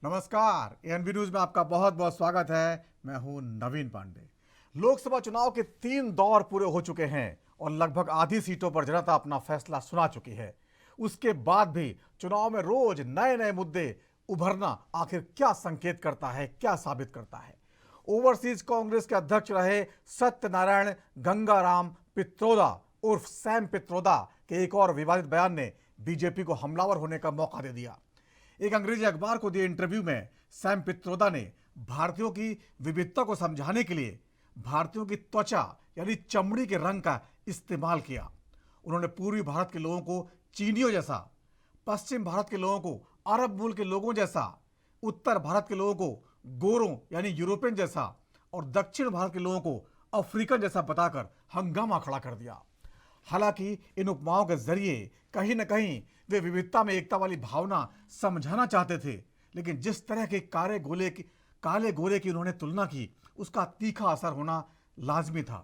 नमस्कार, ANB news में आपका बहुत बहुत स्वागत है। मैं हूं नवीन पांडे। लोकसभा चुनाव के 3 दौर पूरे हो चुके हैं और लगभग आधी सीटों पर जनता अपना फैसला सुना चुकी है। उसके बाद भी चुनाव में रोज नए नए मुद्दे उभरना आखिर क्या संकेत करता है, क्या साबित करता है? ओवरसीज कांग्रेस के अध्यक्ष रहे सत्यनारायण गंगाराम पित्रोदा उर्फ सैम पित्रोदा के एक और विवादित बयान ने बीजेपी को हमलावर होने का मौका दे दिया। एक अंग्रेजी अखबार को दिए इंटरव्यू में सैम पित्रोदा ने भारतीयों की विविधता को समझाने के लिए भारतीयों की त्वचा यानी चमड़ी के रंग का इस्तेमाल किया। उन्होंने पूर्वी भारत के लोगों को चीनियों जैसा, पश्चिम भारत के लोगों को अरब मूल के लोगों जैसा, उत्तर भारत के लोगों को गोरों यानी यूरोपियन जैसा और दक्षिण भारत के लोगों को अफ्रीकन जैसा बताकर हंगामा खड़ा कर दिया। हालांकि इन उपमाओं के जरिए कहीं न कहीं वे विविधता में एकता वाली भावना समझाना चाहते थे, लेकिन जिस तरह के काले गोरे की उन्होंने तुलना की, उसका तीखा असर होना लाजमी था।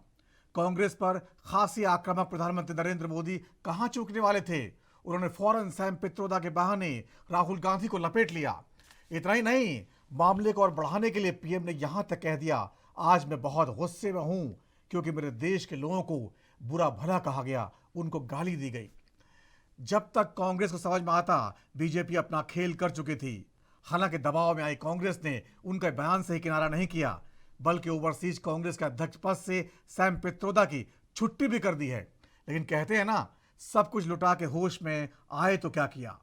कांग्रेस पर खासी आक्रामक प्रधानमंत्री नरेंद्र मोदी कहां चूकने वाले थे? उन्होंने फौरन सैम पित्रोदा के बहाने राहुल गांधी को लपेट लिया। इतना ही नहीं, मामले को और बढ़ाने के लिए पीएम ने यहां तक कह दिया, आज मैं बहुत गुस्से में हूं क्योंकि मेरे देश के लोगों को बुरा भला कहा गया, उनको गाली दी गई। जब तक कांग्रेस को समझ में आता, बीजेपी अपना खेल कर चुकी थी। हालांकि दबाव में आई कांग्रेस ने उनके बयान से ही किनारा नहीं किया, बल्कि ओवरसीज कांग्रेस के अध्यक्ष पद से सैम पित्रोदा की छुट्टी भी कर दी है। लेकिन कहते हैं ना, सब कुछ लुटा के होश में आए तो क्या किया,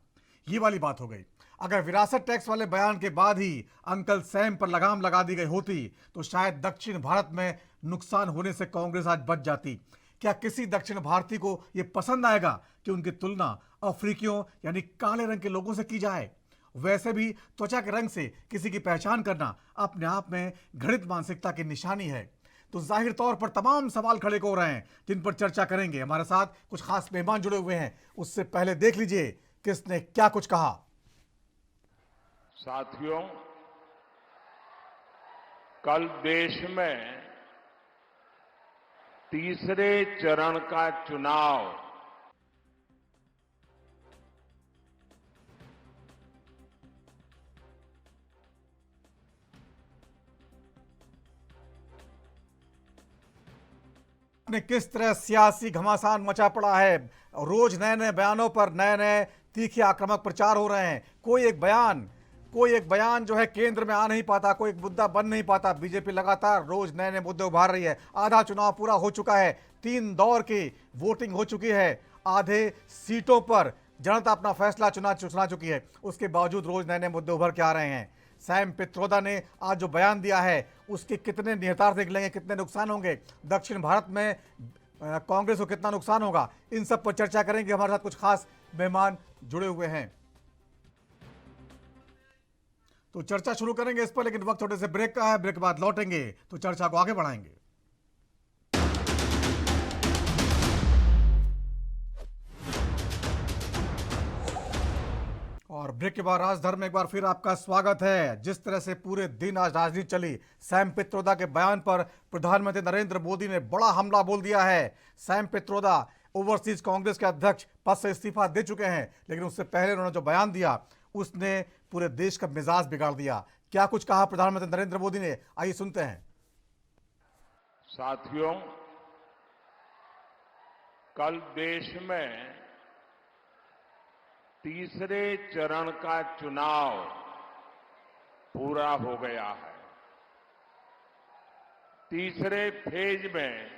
ये वाली बात हो गई। अगर विरासत टैक्स वाले बयान के बाद ही अंकल सैम पर लगाम लगा दी गई होती तो शायद दक्षिण भारत में नुकसान होने से कांग्रेस आज बच जाती। क्या किसी दक्षिण भारतीय को यह पसंद आएगा कि उनकी तुलना अफ्रीकियों यानी काले रंग के लोगों से की जाए? वैसे भी त्वचा के रंग से किसी की पहचान करना अपने आप में घृणित मानसिकता की निशानी है। तो जाहिर तौर पर तमाम सवाल खड़े हो रहे हैं जिन पर चर्चा करेंगे। हमारे साथ कुछ खास मेहमान जुड़े हुए हैं, उससे पहले देख लीजिए किसने क्या कुछ कहा। साथियों, कल देश में तीसरे चरण का चुनाव ने किस तरह सियासी घमासान मचा पड़ा है। रोज नए नए बयानों पर नए नए तीखे आक्रामक प्रचार हो रहे हैं। कोई एक बयान जो है केंद्र में आ नहीं पाता, कोई एक मुद्दा बन नहीं पाता। बीजेपी लगातार रोज नए नए मुद्दे उभार रही है। आधा चुनाव पूरा हो चुका है, 3 दौर की वोटिंग हो चुकी है, आधे सीटों पर जनता अपना फैसला सुना चुकी है। उसके बावजूद रोज नए नए मुद्दे उभर के आ रहे हैं। सैम पित्रोदा ने आज जो बयान दिया है उसके कितने निहितार्थ निकलेंगे, कितने नुकसान होंगे, दक्षिण भारत में कांग्रेस को कितना नुकसान होगा, इन सब पर चर्चा करेंगे। हमारे साथ कुछ खास मेहमान जुड़े हुए हैं, तो चर्चा शुरू करेंगे इस पर। लेकिन वक्त थोड़े से ब्रेक का है, ब्रेक के बाद लौटेंगे तो चर्चा को आगे बढ़ाएंगे। और ब्रेक के बाद राजधर में एक बार फिर आपका स्वागत है। जिस तरह से पूरे दिन आज राजनीति चली, सैम पित्रोदा के बयान पर प्रधानमंत्री नरेंद्र मोदी ने बड़ा हमला बोल दिया है। सैम पित्रोदा ओवरसीज कांग्रेस के अध्यक्ष पद से इस्तीफा दे चुके हैं, लेकिन उससे पहले उन्होंने जो बयान दिया उसने पूरे देश का मिजाज बिगाड़ दिया। क्या कुछ कहा प्रधानमंत्री नरेंद्र मोदी ने, आइए सुनते हैं। साथियों, कल देश में तीसरे चरण का चुनाव पूरा हो गया है। तीसरे फेज में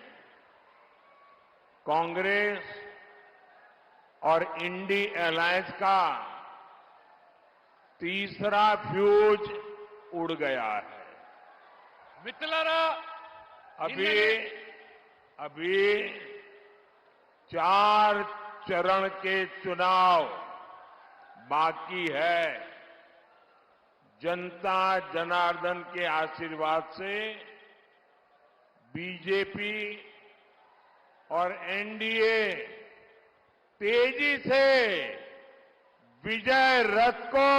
कांग्रेस और इंडी अलायंस का तीसरा फ्यूज उड़ गया है। अभी 4 चरण के चुनाव बाकी है। जनता जनार्दन के आशीर्वाद से बीजेपी और एनडीए तेजी से विजय रथ को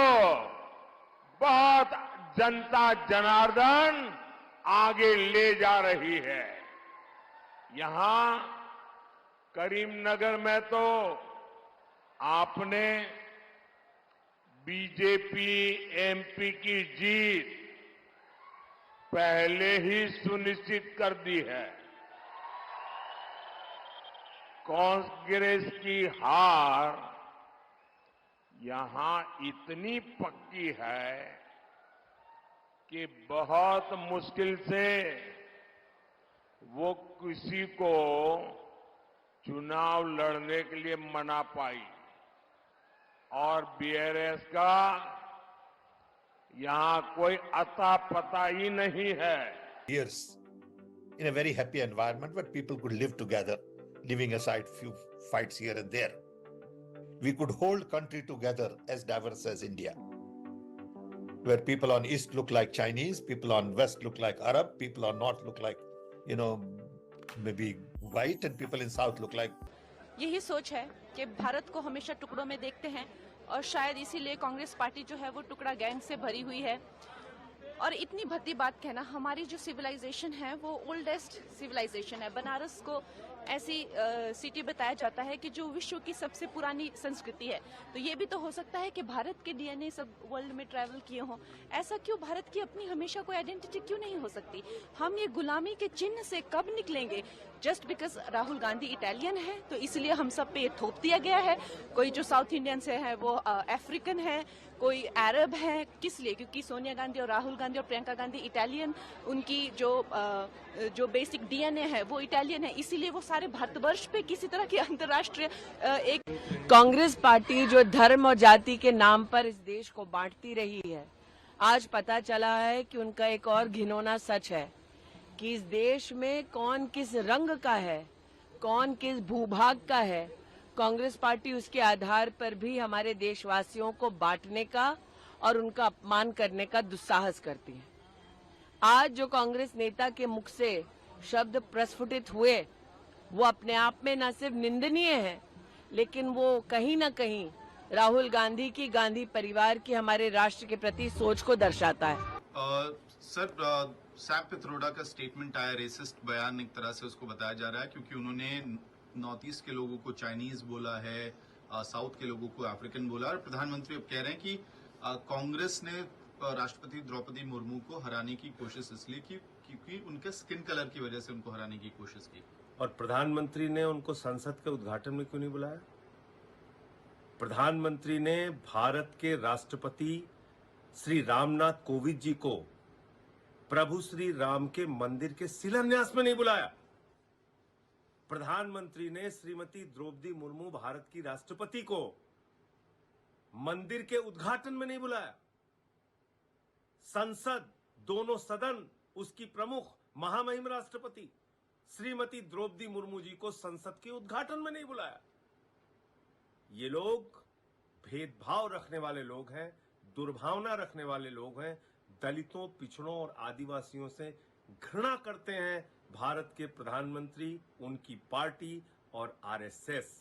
बहुत जनता जनार्दन आगे ले जा रही है। यहां करीमनगर में तो आपने बीजेपी एमपी की जीत पहले ही सुनिश्चित कर दी है। कांग्रेस की हार यहां इतनी पक्की है कि बहुत मुश्किल से वो किसी को चुनाव लड़ने के लिए मना पाई और बीआरएस का यहां कोई अता पता ही नहीं है। Years in a very happy environment where people could live together, leaving aside few fights here and there. We could hold country together as diverse as India, where people on east look like Chinese, people on west look like Arab, people on north look like, maybe white, and people in south look like. यही सोच है कि भारत को हमेशा टुकड़ों में देखते हैं और शायद इसीलिए कांग्रेस पार्टी जो है वो टुकड़ा गैंग से भरी हुई है। और इतनी भद्दी बात कहना, हमारी जो सिविलाइजेशन है वो ओल्डेस्ट सिविलाइजेशन है। बनारस को ऐसी सिटी बताया जाता है कि जो विश्व की सबसे पुरानी संस्कृति है। तो ये भी तो हो सकता है कि भारत के डीएनए सब वर्ल्ड में ट्रैवल किए हों। ऐसा क्यों, भारत की अपनी हमेशा कोई आइडेंटिटी क्यों नहीं हो सकती? हम ये गुलामी के चिन्ह से कब निकलेंगे? Just because Rahul Gandhi Italian है तो इसलिए हम सब पे ये थोप दिया गया है। कोई जो साउथ इंडियन से है वो अफ्रीकन है, कोई अरब है। किस लिए? क्योंकि सोनिया गांधी और राहुल गांधी और प्रियंका गांधी इटालियन, उनकी जो बेसिक डीएनए है वो इटालियन है, इसीलिए वो सारे भारतवर्ष पे किसी तरह की अंतर्राष्ट्रीय एक कांग्रेस पार्टी जो धर्म और जाति के नाम पर इस देश को बांटती रही है, आज पता चला है कि उनका एक और घिनौना सच है कि इस देश में कौन किस रंग का है, कौन किस भूभाग का है। कांग्रेस पार्टी उसके आधार पर भी हमारे देशवासियों को बांटने का और उनका अपमान करने का दुस्साहस करती है। आज जो कांग्रेस नेता के मुख से शब्द प्रस्फुटित हुए वो अपने आप में न सिर्फ निंदनीय है, लेकिन वो कहीं न कहीं राहुल गांधी की, गांधी परिवार की, हमारे राष्ट्र के प्रति सोच को दर्शाता है। सर, सैम पित्रोडा का स्टेटमेंट आया, रेसिस्ट बयान एक तरह से उसको बताया जा रहा है, क्योंकि उन्होंने नॉर्थ ईस्ट के लोगों को चाइनीज बोला है, साउथ के लोगों को अफ्रीकन बोला। और प्रधानमंत्री अब कह रहे हैं कि कांग्रेस ने राष्ट्रपति द्रौपदी मुर्मू को हराने की कोशिश इसलिए की क्योंकि उनके स्किन कलर की वजह से उनको हराने की कोशिश की। और प्रधानमंत्री ने उनको संसद के उद्घाटन में क्यों नहीं बुलाया? प्रधानमंत्री ने भारत के राष्ट्रपति श्री रामनाथ कोविंद जी को प्रभु श्री राम के मंदिर के शिलान्यास में नहीं बुलाया। प्रधानमंत्री ने श्रीमती द्रौपदी मुर्मू, भारत की राष्ट्रपति, को मंदिर के उद्घाटन में नहीं बुलाया। संसद, दोनों सदन, उसकी प्रमुख महामहिम राष्ट्रपति श्रीमती द्रौपदी मुर्मू जी को संसद के उद्घाटन में नहीं बुलाया। ये लोग भेदभाव रखने वाले लोग हैं, दुर्भावना रखने वाले लोग हैं, दलितों, पिछड़ों और आदिवासियों से घृणा करते हैं भारत के प्रधानमंत्री, उनकी पार्टी और आरएसएस।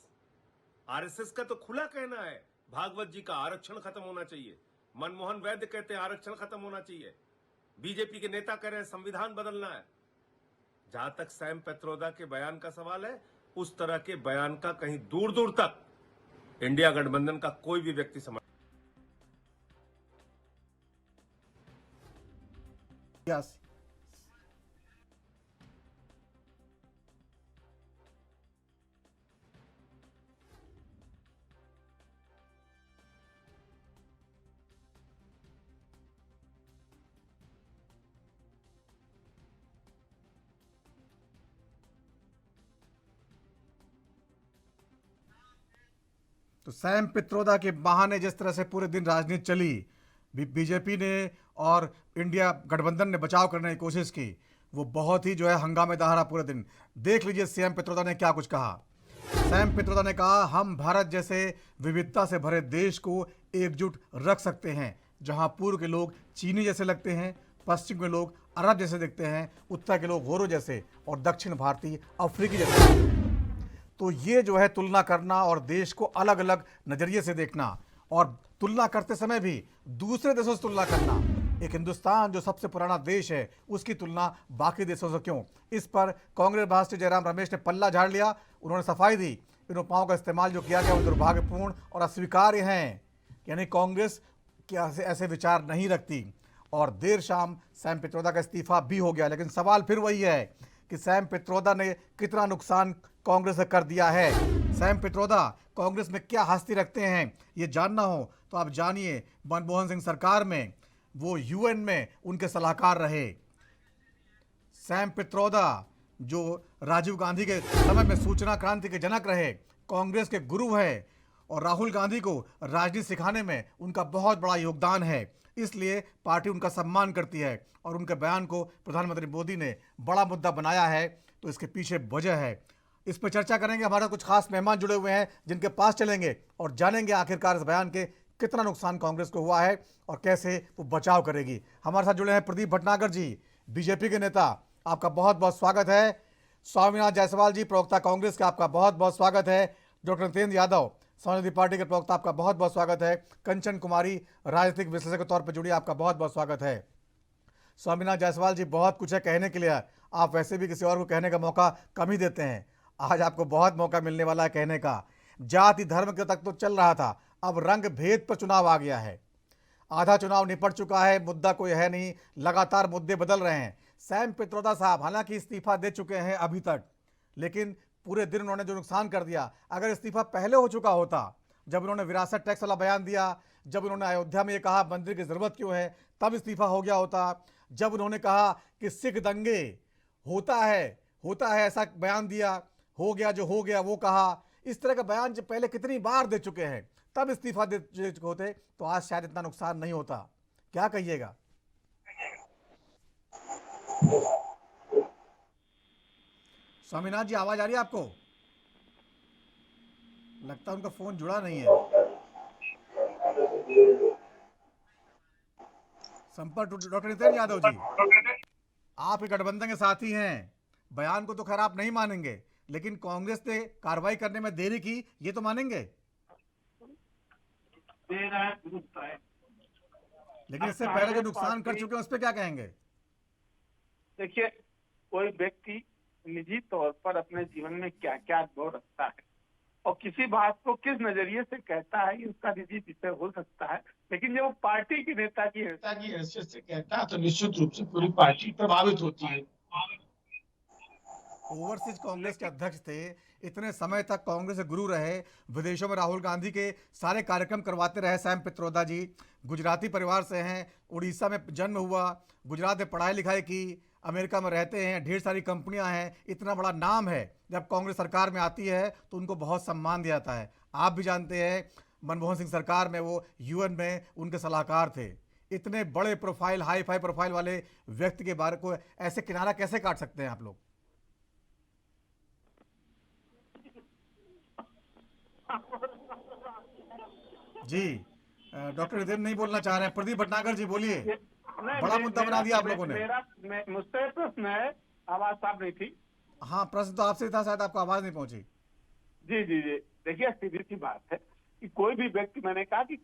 आरएसएस का तो खुला कहना है भागवत जी का आरक्षण खत्म होना चाहिए। मनमोहन वैद्य कहते हैं आरक्षण खत्म होना चाहिए। बीजेपी के नेता कह रहे हैं संविधान बदलना है। जहां तक सैम पित्रोदा के बयान का सवाल है, उस तरह के बयान का कहीं दूर दूर तक इंडिया गठबंधन का कोई भी व्यक्ति समझ। यस, तो सैम पित्रोदा के बहाने जिस तरह से पूरे दिन राजनीति चली, बीजेपी ने और इंडिया गठबंधन ने बचाव करने की कोशिश की, वो बहुत ही जो है हंगामेदार रहा पूरे दिन। देख लीजिए सैम पित्रोदा ने क्या कुछ कहा। सैम पित्रोदा ने कहा, हम भारत जैसे विविधता से भरे देश को एकजुट रख सकते हैं, जहां पूर्व के लोग चीनी जैसे लगते हैं, पश्चिम के लोग अरब जैसे दिखते हैं, उत्तर के लोग गोरों जैसे और दक्षिण भारतीय अफ्रीकी जैसे। तो ये जो है तुलना करना और देश को अलग अलग नजरिए से देखना, और तुलना करते समय भी दूसरे देशों से तुलना करना, एक हिंदुस्तान जो सबसे पुराना देश है उसकी तुलना बाकी देशों से क्यों? इस पर कांग्रेस महासचिव जयराम रमेश ने पल्ला झाड़ लिया। उन्होंने सफाई दी, इन उपायों का इस्तेमाल जो किया गया वो दुर्भाग्यपूर्ण और अस्वीकार्य हैं। यानी कांग्रेस क्या ऐसे विचार नहीं रखती। और देर शाम सैम पित्रोदा का इस्तीफा भी हो गया, लेकिन सवाल फिर वही है कि सैम पित्रोदा ने कितना नुकसान कांग्रेस को कर दिया है। सैम पित्रोदा कांग्रेस में क्या हस्ती रखते हैं, ये जानना हो तो आप जानिए। मनमोहन सिंह सरकार में वो यूएन में उनके सलाहकार रहे। सैम पित्रोदा जो राजीव गांधी के समय में सूचना क्रांति के जनक रहे, कांग्रेस के गुरु है, और राहुल गांधी को राजनीति सिखाने में उनका बहुत बड़ा योगदान है। इसलिए पार्टी उनका सम्मान करती है और उनके बयान को प्रधानमंत्री मोदी ने बड़ा मुद्दा बनाया है, तो इसके पीछे वजह है। इस पर चर्चा करेंगे। हमारे कुछ खास मेहमान जुड़े हुए हैं जिनके पास चलेंगे और जानेंगे आखिरकार इस बयान के कितना नुकसान कांग्रेस को हुआ है और कैसे वो बचाव करेगी। हमारे साथ जुड़े हैं प्रदीप भटनागर जी, बीजेपी के नेता, आपका बहुत बहुत स्वागत है। स्वामीनाथ जायसवाल जी, प्रवक्ता कांग्रेस के, आपका बहुत बहुत स्वागत है। डॉक्टर नितेंद्र यादव, समाजवादी पार्टी के प्रवक्ता, आपका बहुत बहुत स्वागत है। कंचन कुमारी, राजनीतिक विश्लेषक के तौर पर जुड़ी, आपका बहुत बहुत स्वागत है। स्वामीनाथ जायसवाल जी, बहुत कुछ है कहने के लिए, आप वैसे भी किसी और को कहने का मौका कम ही देते हैं, आज आपको बहुत मौका मिलने वाला है कहने का। जाति धर्म के तक तो चल रहा था, अब रंग भेद पर चुनाव आ गया है। आधा चुनाव निपट चुका है, मुद्दा कोई है नहीं, लगातार मुद्दे बदल रहे हैं। सैम पित्रोदा साहब हालांकि इस्तीफा दे चुके हैं अभी तक, लेकिन पूरे दिन उन्होंने जो नुकसान कर दिया, अगर इस्तीफा पहले हो चुका होता, जब उन्होंने विरासत टैक्स वाला बयान दिया, जब उन्होंने अयोध्या में ये कहा मंदिर की ज़रूरत क्यों है, तब इस्तीफा हो गया होता। जब उन्होंने कहा कि सिख दंगे होता है ऐसा बयान दिया, हो गया जो हो गया वो कहा, इस तरह का बयान जब पहले कितनी बार दे चुके हैं, तब इस्तीफा दे चुके होते तो आज शायद इतना नुकसान नहीं होता। क्या कहिएगा? स्वामीनाथ जी, आवाज आ रही है आपको? लगता है उनका फोन जुड़ा नहीं है। संपर्क डॉक्टर नितेंद्र यादव जी, आप गठबंधन के साथी हैं, बयान को तो खैर आप नहीं मानेंगे, लेकिन कांग्रेस ने कार्रवाई करने में देरी की, ये तो मानेंगे। लेकिन इससे पहले जो नुकसान कर चुके हैं उस पर क्या कहेंगे? देखिए, कोई व्यक्ति निजी तौर पर अपने जीवन में क्या क्या अनुभव रखता है और किसी बात को किस नजरिए से कहता है, ये उसका निजी विषय हो सकता है, लेकिन जब वो पार्टी के नेता की हैसियत से कहता है तो निश्चित रूप से पूरी पार्टी प्रभावित होती है। ओवरसीज कांग्रेस के अध्यक्ष थे, इतने समय तक कांग्रेस के गुरु रहे, विदेशों में राहुल गांधी के सारे कार्यक्रम करवाते रहे सैम पित्रोदा जी। गुजराती परिवार से हैं, उड़ीसा में जन्म हुआ, गुजरात में पढ़ाई लिखाई की, अमेरिका में रहते हैं, ढेर सारी कंपनियां हैं, इतना बड़ा नाम है। जब कांग्रेस सरकार में आती है तो उनको बहुत सम्मान दिया जाता है। आप भी जानते हैं मनमोहन सिंह सरकार में वो यूएन में उनके सलाहकार थे। इतने बड़े प्रोफाइल, हाई फाई प्रोफाइल वाले व्यक्ति के बारे को ऐसे किनारा कैसे काट सकते हैं आप लोग? जी, डॉक्टर नितिन नहीं बोलना चाह रहे हैं। प्रदीप भटनागर जी, बोलिए। बड़ा मुद्दा बना दिया आप लोगों ने। मुझसे प्रश्न है, आवाज साफ नहीं थी। हाँ, प्रश्न तो आपसे था, शायद आपको आवाज नहीं पहुंची। जी जी जी, देखिए सीधी सी बात है कि कोई भी व्यक्ति, मैंने कहा कि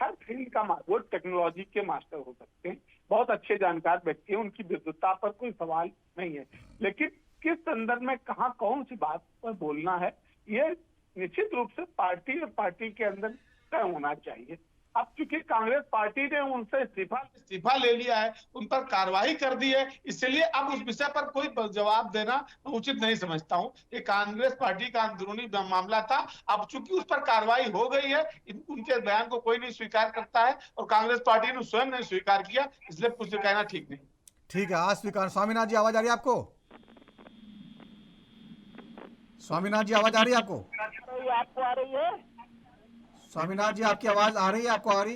हर फील्ड का वो टेक्नोलॉजी के मास्टर हो सकते हैं, बहुत अच्छे जानकार व्यक्ति हैं, उनकी विद्वता पर कोई सवाल नहीं है, लेकिन किस संदर्भ में कहाँ कौन सी बात पर बोलना है, ये निश्चित रूप से पार्टी और पार्टी के अंदर तय होना चाहिए। अब चूंकि कांग्रेस पार्टी ने उनसे इस्तीफा ले लिया है, उन पर कार्रवाई कर दी है, इसलिए अब उस विषय पर कोई जवाब देना उचित नहीं समझता हूं। ये कांग्रेस पार्टी का अंदरूनी मामला था, अब चूंकि उस पर कार्रवाई हो गई है, उनके बयान को कोई नहीं स्वीकार करता है और कांग्रेस पार्टी ने स्वयं नहीं स्वीकार किया, इसलिए कुछ कहना ठीक नहीं। ठीक है, आज स्वीकार। स्वामीनाथ जी, आवाज आ रही है आपको? स्वामीनाथ जी, आवाज आ रही है आपको? आपको आ रही है? स्वामीनाथ जी, आपकी आवाज आ रही है? आपको आ रही?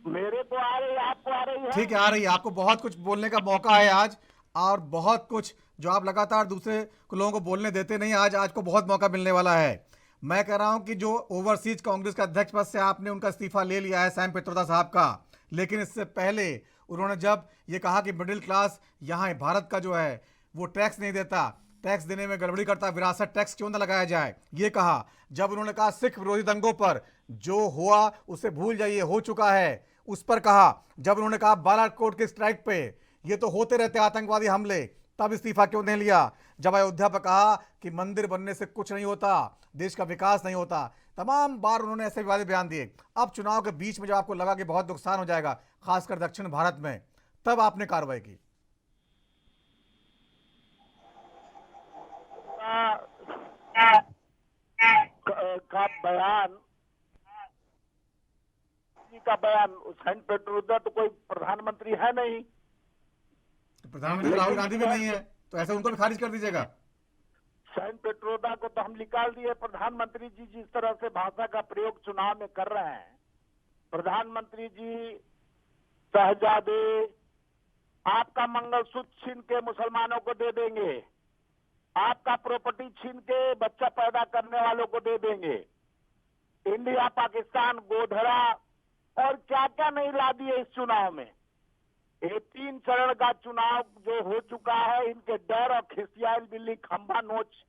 मेरे को आ रही है, आपको आ रही है? ठीक है, आ रही है। आपको बहुत कुछ बोलने का मौका है आज, और बहुत कुछ जो आप लगातार दूसरे लोगों को बोलने देते नहीं, आज को बहुत मौका मिलने वाला है। मैं कह रहा हूं कि जो ओवरसीज कांग्रेस के अध्यक्ष पद से आपने उनका इस्तीफा ले लिया है सैम पित्रोदा साहब का, लेकिन इससे पहले उन्होंने जब ये कहा कि मिडिल क्लास यहाँ भारत का जो है वो टैक्स नहीं देता, टैक्स देने में गड़बड़ी करता, विरासत टैक्स क्यों ना लगाया जाए, ये कहा। जब उन्होंने कहा सिख विरोधी दंगों पर जो हुआ उसे भूल जाइए, हो चुका है, उस पर कहा। जब उन्होंने कहा बालाकोट के स्ट्राइक पे ये तो होते रहते आतंकवादी हमले, तब इस्तीफा क्यों नहीं लिया? जब अयोध्या पर कहा कि मंदिर बनने से कुछ नहीं होता, देश का विकास नहीं होता, तमाम बार उन्होंने ऐसे विवादित बयान दिए। अब चुनाव के बीच में जब आपको लगा कि बहुत नुकसान हो जाएगा, खासकर दक्षिण भारत में, तब आपने कार्रवाई की। का बयान सेंट पेट्रोदा तो कोई प्रधानमंत्री है नहीं, तो प्रधानमंत्री राहुल गांधी भी नहीं है, तो ऐसे उनको भी खारिज कर दीजिएगा। सेंट पेट्रोदा को तो हम निकाल दिए। प्रधानमंत्री जी जिस तरह से भाषा का प्रयोग चुनाव में कर रहे हैं, प्रधानमंत्री जी शहजादे आपका मंगलसूत्र छीन के मुसलमानों को दे देंगे, आपका प्रॉपर्टी छीन के बच्चा पैदा करने वालों को दे देंगे, इंडिया पाकिस्तान गोधरा और क्या क्या नहीं ला दिए इस चुनाव में। ये 3 चरण का चुनाव जो हो चुका है, इनके डर और खिसियाल बिल्ली खंभा नोच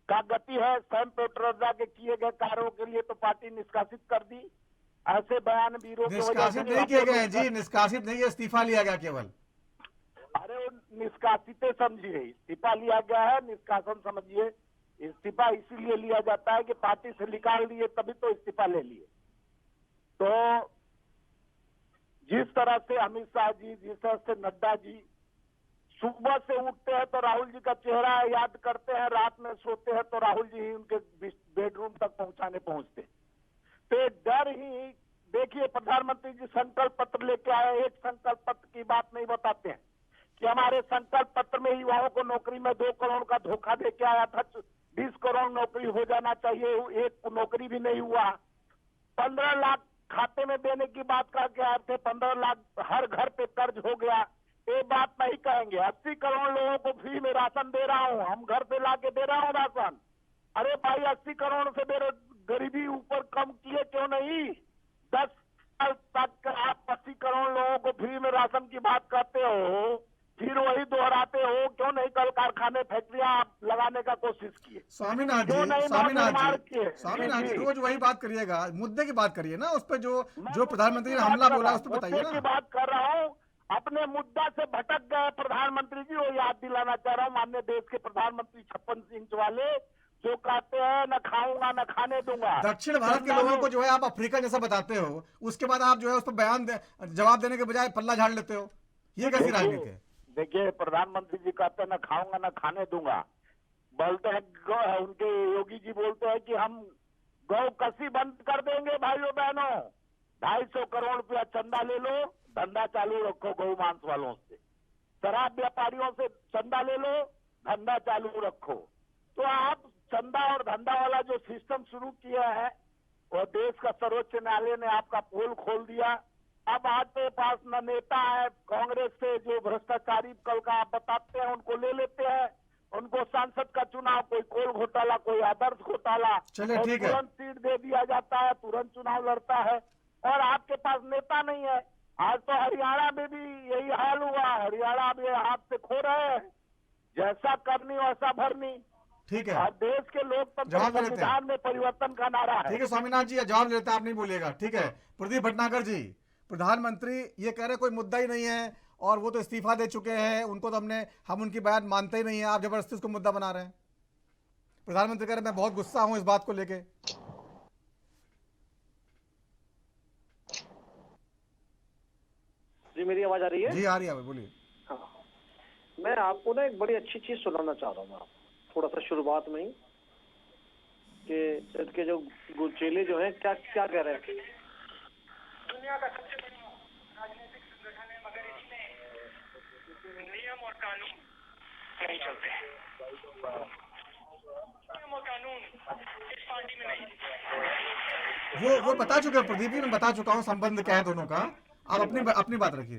का गति है। सेंट पेट्रोदा के किए गए कार्यों के लिए तो पार्टी निष्कासित कर दी। ऐसे बयान वीरों की वजह से निष्कासित नहीं किए गए जी, निष्कासित नहीं, इस्तीफा लिया गया केवल। अरे वो निष्कासित समझिए, इस्तीफा लिया गया है, निष्कासन समझिए। इस्तीफा इसीलिए लिया जाता है कि पार्टी से निकाल दिए तभी तो इस्तीफा ले लिए। तो जिस तरह से अमित शाह जी, जिस तरह से नड्डा जी सुबह से उठते हैं तो राहुल जी का चेहरा याद करते हैं, रात में सोते हैं तो राहुल जी ही उनके बेडरूम तक पहुंचते। तो डर ही देखिए, प्रधानमंत्री जी संकल्प पत्र लेके आए, एक संकल्प पत्र की बात नहीं बताते हैं कि हमारे संकल्प पत्र में युवाओं को नौकरी में 2 करोड़ का धोखा दे के आया था, 20 करोड़ नौकरी हो जाना चाहिए, एक नौकरी भी नहीं हुआ। 15 लाख खाते में देने की बात करके आए थे, 15 लाख हर घर पे कर्ज हो गया, ये बात नहीं कहेंगे। 80 करोड़ लोगों को फ्री में राशन दे रहा हूं, हम घर पे ला के दे रहा हूं राशन। अरे भाई 80 करोड़ से गरीबी ऊपर कम किए क्यों नहीं? 10 साल तक आप 80 करोड़ लोगों को फ्री में राशन की बात करते हो, फिर वही दोहराते हो, क्यों नहीं कल कारखाने फैक्ट्रियां लगाने का कोशिश किए? स्वामीनाथ जी रोज वही बात करिएगा, मुद्दे की बात करिए ना, उस पर जो प्रधानमंत्री ने हमला बोला उस पर बताइए ना। की बात कर रहा हूँ, अपने मुद्दा से भटक गए प्रधानमंत्री जी, वो याद दिलाना चाह रहा हूँ। माननीय देश के प्रधानमंत्री 56 इंच वाले जो कहते हैं न खाऊंगा न खाने दूंगा। दक्षिण भारत के लोगों को जो है आप अफ्रीका जैसा बताते हो, उसके बाद आप जो है उस पर जवाब देने के बजाय पल्ला झाड़ लेते हो, ये कैसी राजनीति है? देखिए, प्रधानमंत्री जी कहते हैं न खाऊंगा न खाने दूंगा, बोलते हैं उनके योगी जी बोलते हैं कि हम गौ कसी बंद कर देंगे। भाइयों बहनों, 250 करोड़ रुपया चंदा ले लो, धंधा चालू रखो गौ मांस वालों से, शराब व्यापारियों से चंदा ले लो, धंधा चालू रखो। तो आप चंदा और धंधा वाला जो सिस्टम शुरू किया है, वो देश का सर्वोच्च न्यायालय ने आपका पोल खोल दिया। अब आपके पास न नेता है, कांग्रेस से जो भ्रष्टाचारी कल का आप बताते हैं उनको ले लेते हैं, उनको सांसद का चुनाव, कोई कोल घोटाला, कोई आदर्श घोटाला, तुरंत सीट दे दिया जाता है, तुरंत चुनाव लड़ता है, और आपके पास नेता नहीं है। आज तो हरियाणा में भी यही हाल हुआ, हरियाणा भी हाथ से खो रहे हैं, जैसा करनी वैसा भरनी। ठीक है, देश के लोकतंत्र संविधान में परिवर्तन का नारा है। ठीक है स्वामीनाथ जी, जवाब देते आप नहीं बोलिएगा। ठीक है, प्रदीप भटनागर जी, प्रधानमंत्री ये कह रहे कोई मुद्दा ही नहीं है और वो तो इस्तीफा दे चुके हैं, उनको तो हम उनकी बयान मानते ही नहीं है, आप जबरदस्ती उसको मुद्दा बना रहे हैं। प्रधानमंत्री कह रहे मैं बहुत गुस्सा हूं इस बात को लेके। जी मेरी आवाज आ रही है? जी आ रही है, बोलिए। हाँ, मैं आपको ना एक बड़ी अच्छी चीज सुनाना चाह रहा हूँ, थोड़ा सा शुरुआत में ही, कि इसके जो चेले जो हैं क्या क्या कह रहे हैं। दुनिया का सबसे बड़ा राजनीतिक संगठन है, मगर इसमें नियम और कानून नहीं चलते। नियम और कानून इस पार्टी में नहीं। वो बता चुके हैं प्रदीप जी, मैं बता चुका हूँ संबंध क्या है दोनों का। आप अपनी बात रखिए।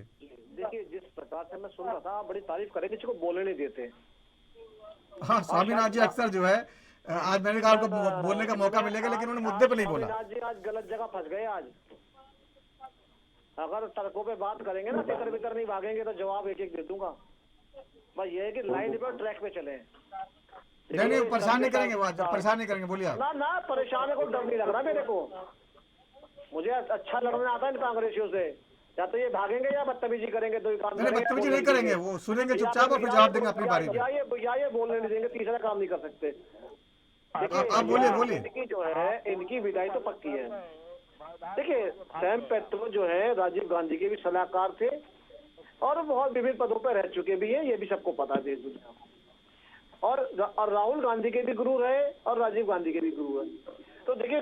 देखिए, जिस प्रकार से मैं सुन रहा था, आप बड़ी तारीफ करें, किसी को बोलने नहीं देते। हाँ, स्वामीनाथ जी अक्सर जो है, आज मैंने कहा उनको बोलने का मौका मिलेगा, लेकिन उन्होंने मुद्दे पे नहीं बोला। स्वामीनाथ जी आज गलत जगह फंस गए। आज अगर तर्कों पे बात करेंगे ना, तितर बितर नहीं भागेंगे, तो जवाब एक एक दे दूंगा। बस ये है कि लाइन पे ट्रैक पे चले। नहीं परेशान नहीं करेंगे, परेशान नहीं करेंगे, बोलिए। ना परेशान है, कोई डर नहीं लग रहा मेरे को। मुझे अच्छा लड़ना आता है इन कांग्रेसियों से। या तो ये भागेंगे या बदतमीजी करेंगे, दो ही काम नहीं, बदतमीजी नहीं करेंगे, वो सुनेंगे चुपचाप और फिर जवाब देंगे अपनी बारी में। या ये बोलने नहीं देंगे, तीसरा काम नहीं कर सकते। आप बोलिए। इनकी जो है, इनकी विदाई तो पक्की है। देखिए, सैम पेट्रो जो है राजीव गांधी के भी सलाहकार थे और बहुत विभिन्न पदों पर रह चुके भी हैं, ये भी सबको पता है देश दुनिया को। और राहुल गांधी के भी गुरु रहे और राजीव गांधी के भी गुरु है। तो देखिए,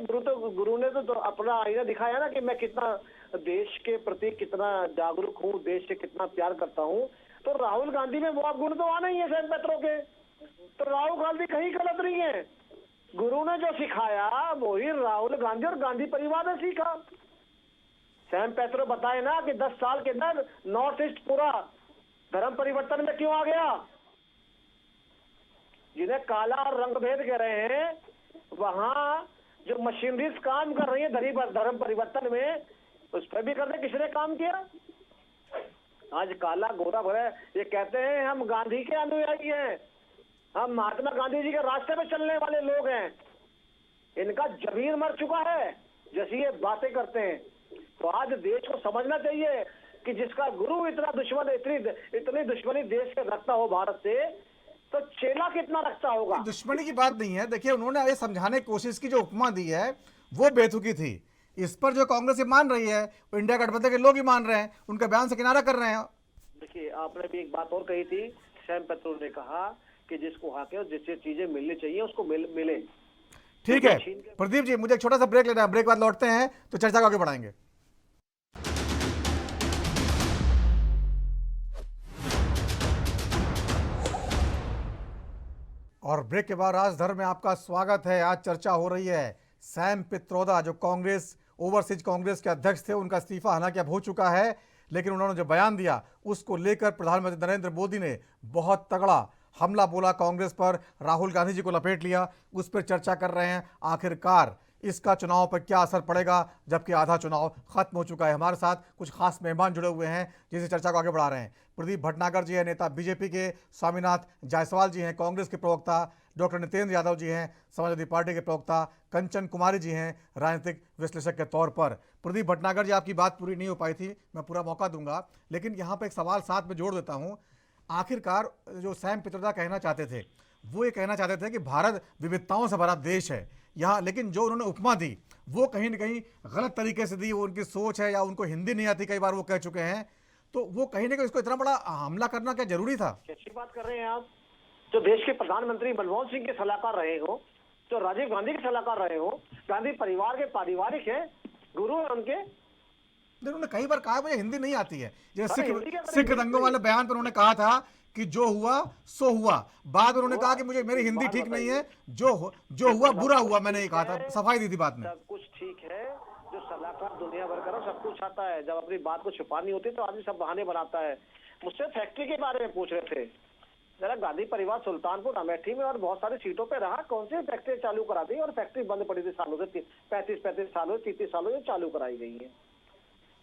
गुरु ने तो अपना आईना दिखाया ना कि मैं कितना देश के प्रति कितना जागरूक हूँ, देश से कितना प्यार करता हूँ। तो राहुल गांधी में वो गुण तो आना ही है सैम पेट्रो के। तो राहुल गांधी कहीं गलत नहीं है। गुरु ने जो सिखाया वही राहुल गांधी और गांधी परिवार ने सीखा। सैम पेट्रो बताए ना कि 10 साल के अंदर नॉर्थ ईस्ट पूरा धर्म परिवर्तन में क्यों आ गया। जिन्हें काला और रंग भेद कह रहे हैं, वहां जो मशीनरीज काम कर रही है धर्म परिवर्तन में, उस पर भी करने किसने काम किया। आज काला गोरा भरा ये कहते हैं हम गांधी के अनुयायी हैं, हम महात्मा गांधी जी के रास्ते पे चलने वाले लोग हैं। इनका जमीर मर चुका है जैसी ये बातें करते हैं। तो आज देश को समझना चाहिए कि जिसका गुरु इतना दुश्मन, इतनी दुश्मनी देश से रखता हो भारत से, तो चेला कितना रखता होगा। दुश्मनी की बात नहीं है। देखिए, उन्होंने ये समझाने की कोशिश की, जो उपमा दी है वो बेतुकी थी। इस पर जो कांग्रेस मान रही है, वो इंडिया गठबंधन के लोग ही मान रहे हैं, उनके बयान से किनारा कर रहे हैं। देखिए, आपने भी एक बात और कही थी, सैम पेट्रो ने कहा कि जिसको हाके और जिससे चीजें मिलनी चाहिए उसको मिले। ठीक है प्रदीप जी, मुझे एक छोटा सा ब्रेक लेना है, ब्रेक बाद लौटते हैं तो चर्चा को आगे बढ़ाएंगे। और ब्रेक के बाद राजधर में आपका स्वागत है। आज चर्चा हो रही है सैम पित्रोदा, जो कांग्रेस ओवरसीज कांग्रेस के अध्यक्ष थे, उनका इस्तीफा हालांकि अब हो चुका है, लेकिन उन्होंने जो बयान दिया उसको लेकर प्रधानमंत्री नरेंद्र मोदी ने बहुत तगड़ा हमला बोला कांग्रेस पर, राहुल गांधी जी को लपेट लिया। उस पर चर्चा कर रहे हैं आखिरकार इसका चुनाव पर क्या असर पड़ेगा, जबकि आधा चुनाव खत्म हो चुका है। हमारे साथ कुछ खास मेहमान जुड़े हुए हैं जिसे चर्चा को आगे बढ़ा रहे हैं। प्रदीप भटनागर जी हैं, नेता बीजेपी के, स्वामीनाथ जायसवाल जी हैं, कांग्रेस के प्रवक्ता, डॉक्टर नितेंद्र यादव जी हैं, समाजवादी पार्टी के प्रवक्ता, कंचन कुमारी जी हैं, राजनीतिक विश्लेषक के तौर पर। प्रदीप भटनागर जी, आपकी बात पूरी नहीं हो पाई थी, मैं पूरा मौका दूंगा, लेकिन यहाँ पर एक सवाल साथ में जोड़ देता हूँ। आखिरकार जो सैम पित्रोदा कहना चाहते थे, वो ये कहना चाहते थे कि भारत विविधताओं से भरा देश है यहाँ, लेकिन जो उन्होंने उपमा दी वो कहीं ना कहीं गलत तरीके से दी। वो उनकी सोच है या उनको हिंदी नहीं आती, कई बार वो कह चुके हैं। तो वो कहीं ना कहीं इसको इतना बड़ा हमला करना क्या जरूरी था? कैसी बात कर रहे हैं आप? जो देश के प्रधानमंत्री मनमोहन सिंह के सलाहकार रहे हो, जो राजीव गांधी के सलाहकार रहे हो, गांधी परिवार के पारिवारिक हैं, गुरु है उनके। उन्होंने कई बार कहा मुझे हिंदी नहीं आती है। जैसे सिख दंगों वाले बयान पर उन्होंने कहा था कि जो हुआ सो हुआ। बाद उन्होंने कहा कि मुझे मेरी हिंदी ठीक नहीं है, जो हुआ बुरा हुआ, मैंने ये कहा था, सफाई दी थी बाद में। सब कुछ ठीक है, जो सलाहकार दुनिया भर का सब कुछ आता है, जब अपनी बात को छुपानी होती है तो आदमी सब बहाने बनाता है। मुझसे फैक्ट्री के बारे में पूछ रहे थे, जरा गांधी परिवार सुल्तानपुर अमेठी में और बहुत सारी सीटों पे रहा, कौन सी फैक्ट्री चालू करा दी, और फैक्ट्री बंद पड़ी थी सालों से, 35 सालों 30 सालों से चालू कराई गई है।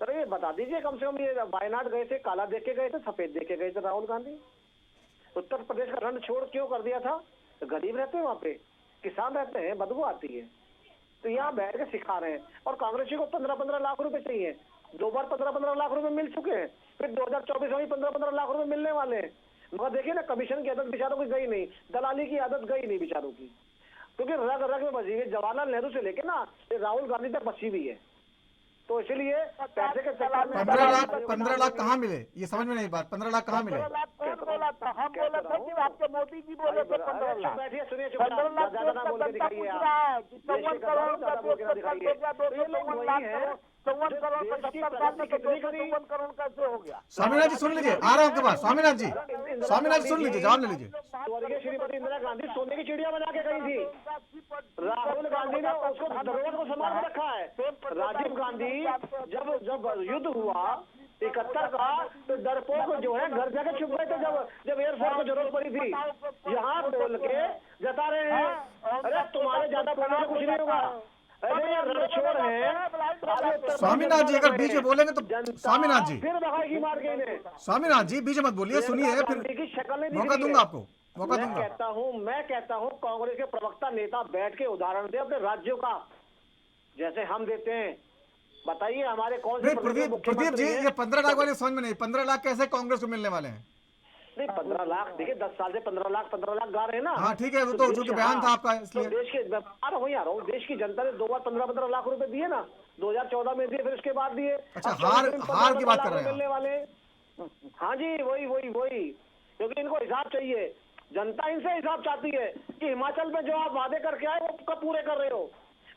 सर ये बता दीजिए, कम से कम ये वायनाड गए थे, काला देख के गए थे, सफेद देख के गए थे राहुल गांधी। उत्तर प्रदेश का रण छोड़ क्यों कर दिया था? तो गरीब रहते हैं वहाँ पे, किसान रहते हैं, बदबू आती है, तो यहाँ बैठ के सिखा रहे हैं। और कांग्रेसी को 15-15 लाख रुपए चाहिए, 2 बार 15-15 लाख रुपए मिल चुके हैं, फिर 2024 में 15-15 लाख रुपए मिलने वाले हैं। मगर देखिए ना, कमीशन की आदत बेचारों की गई नहीं, दलाली की आदत गई नहीं बेचारों की, क्योंकि रग रग में बसी हुई, जवाहरलाल नेहरू से लेके ना राहुल गांधी तक बसी हुई है। तो इसलिए पैसे के 15 लाख कहाँ मिले, ये समझ में नहीं बात। 15 लाख कहाँ मिले? हम बोला था कि आपके मोदी जी बोले थे 15 लाख। 15 लाख जनता पूछ रहा है कि 54 करोड़ का 254 लाख, 54 करोड़ का 70 साल में 254 करोड़ कैसे हो गया? स्वामीनाथ जी सुन लीजिए, आ रहा हूँ आपके पास। स्वामीनाथ जी सुन लीजिए, जवाब ले लीजिए। स्वर्गीय श्रीमती इंदिरा गांधी सोने की चिड़िया बना के गई थी, राहुल गांधी ने उसको धरोहर को संभाल के रखा है। राजीव गांधी जब युद्ध हुआ 71 का, तो डरपोक जो है घर जाके छुप गए थे, जब एयरफोर्स को जरूरत पड़ी थी। यहाँ बोल के जता रहे हैं, अरे तुम्हारे ज्यादा बोलने से कुछ नहीं होगा, अरे रणछोड़ है। स्वामीनाथ जी अगर बीच में बोलेंगे तो स्वामीनाथ जी फिर दहाई मार के इन्हें। स्वामीनाथ जी बीच मत बोलिए, सुनिए, फिर मौका दूंगा आपको, मौका दूंगा। मैं कहता हूँ कांग्रेस के प्रवक्ता नेता बैठ के उदाहरण दे अपने राज्यों का, जैसे हम देते हैं। बताइए हमारे कौन से नहीं प्रदीप मुख्यमंत्री जी, हैं? ये 15 लाख वाले समझ में नहीं, 15 लाख कैसे कांग्रेस को मिलने वाले हैं? नहीं 15 लाख देखिए 10 साल से 15 लाख गा रहे हैं ना। हाँ ठीक है, वो तो चूंकि बयान था आपका इसलिए। तो देश के आ रहा हूँ देश की जनता ने 2 बार 15 लाख रुपए दिए ना, 2014 में दिए, फिर उसके बाद दिए। अच्छा, अब हार की बात कर रहे हैं मिलने वाले। हाँ जी, वही क्योंकि इनको हिसाब चाहिए, जनता इनसे हिसाब चाहती है कि हिमाचल में जो आप वादे करके आए वो कब पूरे कर रहे हो,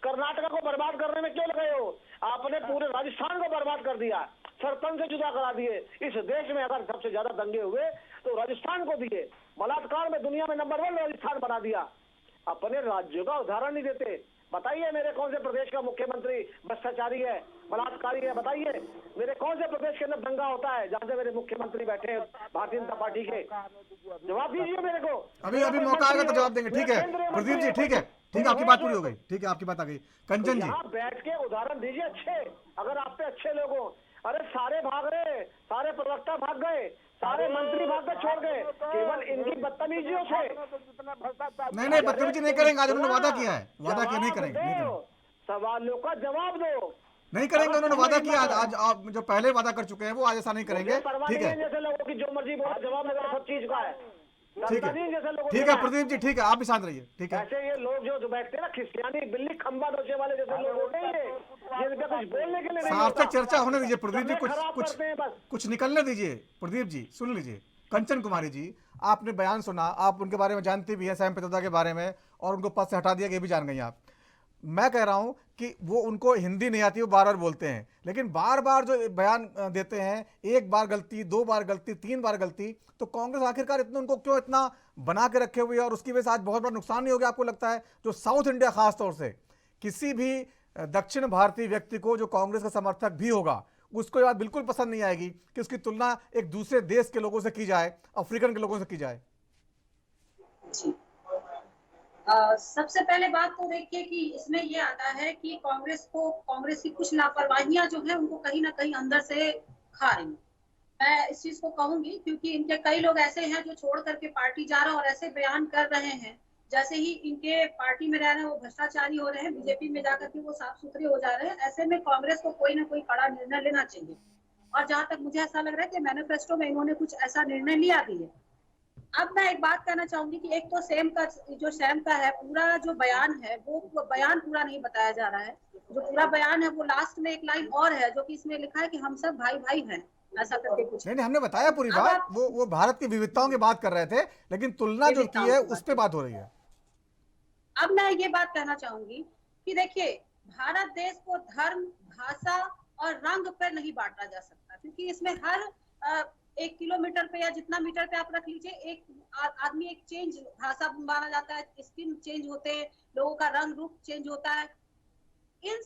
कर्नाटका को बर्बाद करने में क्यों लगे हो, आपने पूरे राजस्थान को बर्बाद कर दिया, सरपंच से जुदा करा दिए। इस देश में अगर सबसे ज्यादा दंगे हुए तो राजस्थान को दिए, बलात्कार में दुनिया में नंबर 1 राजस्थान बना दिया, अपने राज्यों का उदाहरण नहीं देते। बताइए मेरे कौन से प्रदेश का मुख्यमंत्री भ्रष्टाचारी है, बलात्कारी है? बताइए मेरे कौन से प्रदेश के अंदर दंगा होता है जहां से मेरे मुख्यमंत्री बैठे हैं भारतीय जनता पार्टी के? जवाब दीजिए मेरे को। अभी मौका आएगा तो जवाब देंगे। ठीक है प्रदीप जी, ठीक है आपकी बात पूरी हो गई, ठीक है आपकी बात आ गई। कंचन जी, यहाँ बैठ के उदाहरण दीजिए अच्छे, अगर आप पे अच्छे लोग हो। अरे सारे भाग रहे, सारे प्रवक्ता भाग गए, सारे मंत्री भाग कर छोड़ गए, केवल इनकी बदतमीजियों से। नहीं बदतमीजी नहीं करेंगे, आज उन्होंने वादा किया है, वादा किया नहीं करेंगे। सवालों का जवाब दो। नहीं करेंगे, उन्होंने वादा किया, आज आप जो पहले वादा कर चुके हैं वो आज ऐसा नहीं करेंगे। ठीक है, जैसे लोगों की जो मर्जी बोला, जवाब मेरा सब चीज का है। ठीक है प्रदीप जी, ठीक है आप भी शांत रहिए। ठीक है, ऐसे ये लोग जो बैठते हैं ना, खिसियानी बिल्ली खंबा नोचे वाले जैसे लोग होते हैं, जिनका कुछ बोलने के लिए नहीं होता। सार्थक चर्चा होने दीजिए प्रदीप जी, कुछ कुछ निकलने दीजिए। प्रदीप जी सुन लीजिए, कंचन कुमारी जी आपने बयान सुना, आप उनके बारे में जानती भी हैं, सैम पित्रोदा के बारे में, और उनको पद से हटा दिया, ये भी जान गई आप। मैं कह रहा हूं कि वो उनको हिंदी नहीं आती, वो बार बार बोलते हैं, लेकिन बार बार जो बयान देते हैं, एक बार गलती, 2 बार गलती, 3 बार गलती, तो कांग्रेस आखिरकार इतना उनको क्यों इतना बना के रखे हुए है? और उसकी वजह से आज बहुत बड़ा नुकसान नहीं हो गया आपको लगता है? जो साउथ इंडिया खास तौर से किसी भी दक्षिण भारतीय व्यक्ति को जो कांग्रेस का समर्थक भी होगा, उसको ये बात बिल्कुल पसंद नहीं आएगी कि उसकी तुलना एक दूसरे देश के लोगों से की जाए, अफ्रीकन के लोगों से की जाए। सबसे पहले बात तो देखिए कि इसमें ये आता है कि कांग्रेस की कुछ लापरवाहियां जो है उनको कहीं ना कहीं अंदर से खा रही। मैं इस चीज को कहूंगी क्योंकि इनके कई लोग ऐसे हैं जो छोड़ करके पार्टी जा रहे हैं और ऐसे बयान कर रहे हैं जैसे ही इनके पार्टी में रह रहे हैं वो भ्रष्टाचारी हो रहे हैं, बीजेपी में जाकर के वो साफ सुथरे हो जा रहे हैं। ऐसे में कांग्रेस को कोई ना कोई कड़ा निर्णय लेना चाहिए, और जहां तक मुझे ऐसा लग रहा है कि मैनिफेस्टो में इन्होंने कुछ ऐसा निर्णय लिया भी है। अब मैं एक बात कहना चाहूंगी कि एक तो सैम का है पूरा जो बयान है, वो बयान पूरा नहीं बताया जा रहा है। जो पूरा बयान है वो लास्ट में एक लाइन और है जो कि इसमें लिखा है कि हम सब भाई भाई हैं, ऐसा करके कुछ। नहीं हमने बताया पूरी बात, वो भारत की विविधताओं की बात कर रहे थे, लेकिन तुलना जो की है उस पर बात हो रही है। अब मैं ये बात कहना चाहूंगी कि देखिए भारत देश को धर्म, भाषा और रंग पर नहीं बांटा जा सकता, क्योंकि इसमें हर 1 किलोमीटर पे या जितना मीटर पे आप रख लीजिए, एक आदमी एक चेंज भाषा माना जाता है, स्किन चेंज होते हैं, लोगों का रंग रूप चेंज होता है। इन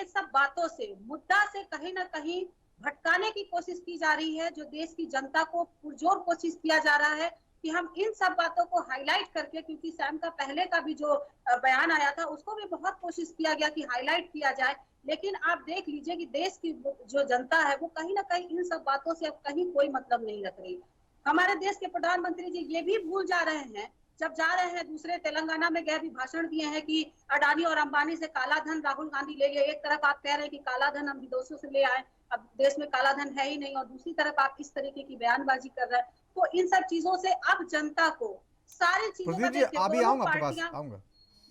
सब बातों से मुद्दा से कहीं ना कहीं भटकाने की कोशिश की जा रही है, जो देश की जनता को पुरजोर कोशिश किया जा रहा है कि हम इन सब बातों को हाईलाइट करके, क्योंकि सैम का पहले का भी जो बयान आया था उसको भी बहुत कोशिश किया गया कि हाईलाइट किया जाए, लेकिन आप देख लीजिए कि देश की जो जनता है वो कहीं ना कहीं इन सब बातों से अब कहीं कोई मतलब नहीं रख रही। हमारे देश के प्रधानमंत्री जी ये भी भूल जा रहे हैं, जब जा रहे हैं दूसरे तेलंगाना में गए भी भाषण दिए हैं कि अडानी और अंबानी से काला धन राहुल गांधी ले लिए। एक तरफ आप कह रहे हैं कि काला धन हम विदेशों से ले आए, अब देश में काला धन है ही नहीं, और दूसरी तरफ आप इस तरीके की बयानबाजी कर रहे हैं। तो इन सब चीजों से अब जनता को सारी चीजों का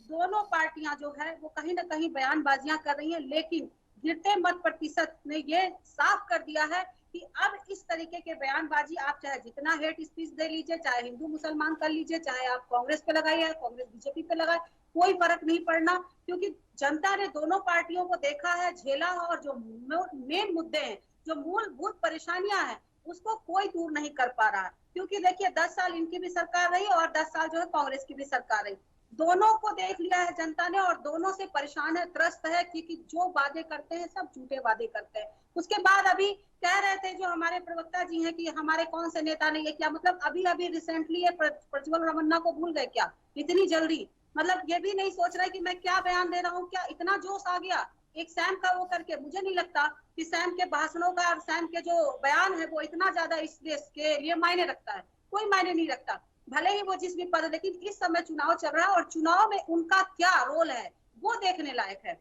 दोनों पार्टियां जो है वो कहीं ना कहीं बयानबाजियां कर रही हैं, लेकिन गिरते मत प्रतिशत ने ये साफ कर दिया है कि अब इस तरीके के बयानबाजी आप चाहे जितना हेट स्पीच दे लीजिए, चाहे हिंदू मुसलमान कर लीजिए, चाहे आप कांग्रेस पे लगाइए, कांग्रेस बीजेपी पे लगाए, कोई फर्क नहीं पड़ना, क्योंकि जनता ने दोनों पार्टियों को देखा है, झेला, और जो मेन मुद्दे हैं, जो मूलभूत परेशानियां हैं, उसको कोई दूर नहीं कर पा रहा। क्योंकि देखिए 10 साल इनकी भी सरकार रही और 10 साल जो है कांग्रेस की भी सरकार रही, दोनों को देख लिया है जनता ने और दोनों से परेशान है, त्रस्त है, क्योंकि जो वादे करते हैं सब झूठे वादे करते हैं। उसके बाद अभी कह रहे थे जो हमारे प्रवक्ता जी हैं कि हमारे कौन से नेता ने ये क्या, मतलब अभी रिसेंटली प्रज्वल रमन्ना को भूल गए क्या इतनी जल्दी? मतलब ये भी नहीं सोच रहे कि मैं क्या बयान दे रहा हूँ, क्या इतना जोश आ गया एक सैम का वो करके? मुझे नहीं लगता कि सैम के भाषणों का और सैम के जो बयान है वो इतना ज्यादा इस देश के लिए मायने रखता है, कोई मायने नहीं रखता, भले ही वो जिस भी पद। लेकिन इस समय चुनाव चल रहा है और चुनाव में उनका क्या रोल है वो देखने लायक है।